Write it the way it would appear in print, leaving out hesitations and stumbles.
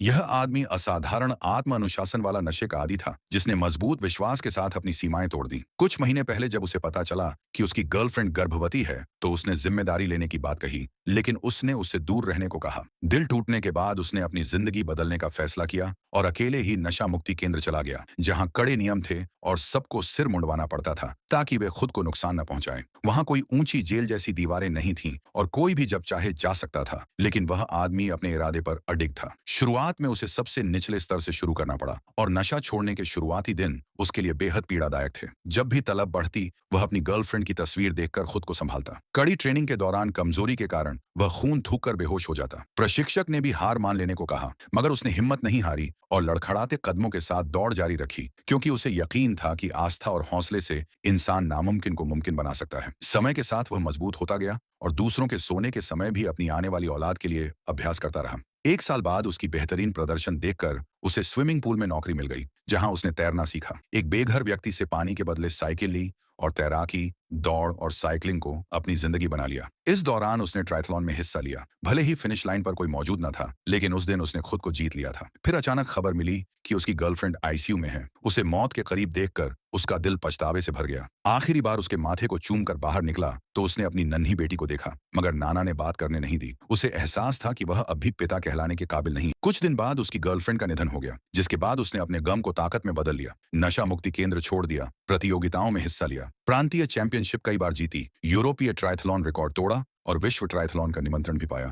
यह आदमी असाधारण आत्म अनुशासन वाला नशे का आदी था, जिसने मजबूत विश्वास के साथ अपनी सीमाएं तोड़ दी। कुछ महीने पहले जब उसे पता चला कि उसकी गर्लफ्रेंड गर्भवती है, तो उसने जिम्मेदारी लेने की बात कही, लेकिन उसने उससे दूर रहने को कहा। दिल टूटने के बाद उसने अपनी जिंदगी बदलने का फैसला किया और अकेले ही नशा मुक्ति केंद्र चला गया, जहां कड़े नियम थे और सबको सिर मुंडवाना पड़ता था ताकि वे खुद को नुकसान न पहुंचाए। वहां कोई ऊंची जेल जैसी दीवारें नहीं थीं और कोई भी जब चाहे जा सकता था, लेकिन वह आदमी अपने इरादे पर अडिग था। शुरुआत में उसे सबसे निचले स्तर से शुरू करना पड़ा और नशा छोड़ने के शुरुआती दिन उसके लिए बेहद पीड़ादायक थे। जब भी तलब बढ़ती, वह अपनी गर्लफ्रेंड की तस्वीर देखकर खुद को संभालता। कड़ी ट्रेनिंग के दौरान कमजोरी के कारण वह खून थूक कर बेहोश हो जाता। प्रशिक्षक ने भी हार मान लेने को कहा, मगर उसने हिम्मत नहीं हारी और लड़खड़ाते कदमों के साथ दौड़ जारी रखी, क्योंकि उसे यकीन था कि आस्था और हौसले से इंसान नामुमकिन को मुमकिन बना सकता है। समय के साथ वह मजबूत होता गया और दूसरों के सोने के समय भी अपनी आने वाली औलाद के लिए अभ्यास करता रहा। 1 साल बाद उसकी बेहतरीन प्रदर्शन देखकर उसे स्विमिंग पूल में नौकरी मिल गई, जहां उसने तैरना सीखा। एक बेघर व्यक्ति से पानी के बदले साइकिल ली और तैराकी, दौड़ और साइकिलिंग को अपनी जिंदगी बना लिया। इस दौरान उसने ट्रायथलॉन में हिस्सा लिया। भले ही फिनिश लाइन पर कोई मौजूद न था, लेकिन उस दिन उसने खुद को जीत लिया था। फिर अचानक खबर मिली कि उसकी गर्लफ्रेंड आईसीयू में है। उसे मौत के करीब देखकर उसका दिल पछतावे से भर गया। आखिरी बार उसके माथे को चूम कर बाहर निकला तो उसने अपनी नन्ही बेटी को देखा, मगर नाना ने बात करने नहीं दी। उसे एहसास था कि वह अब भी पिता कहलाने के काबिल नहीं। कुछ दिन बाद उसकी गर्लफ्रेंड का निधन हो गया, जिसके बाद उसने अपने गम को ताकत में बदल लिया। नशा मुक्ति केंद्र छोड़ दिया, प्रतियोगिताओं में हिस्सा लिया, प्रांतीय चैंपियनशिप कई बार जीती, यूरोपीय ट्रायथलॉन रिकॉर्ड तोड़ा और विश्व ट्रायथलॉन का निमंत्रण भी पाया।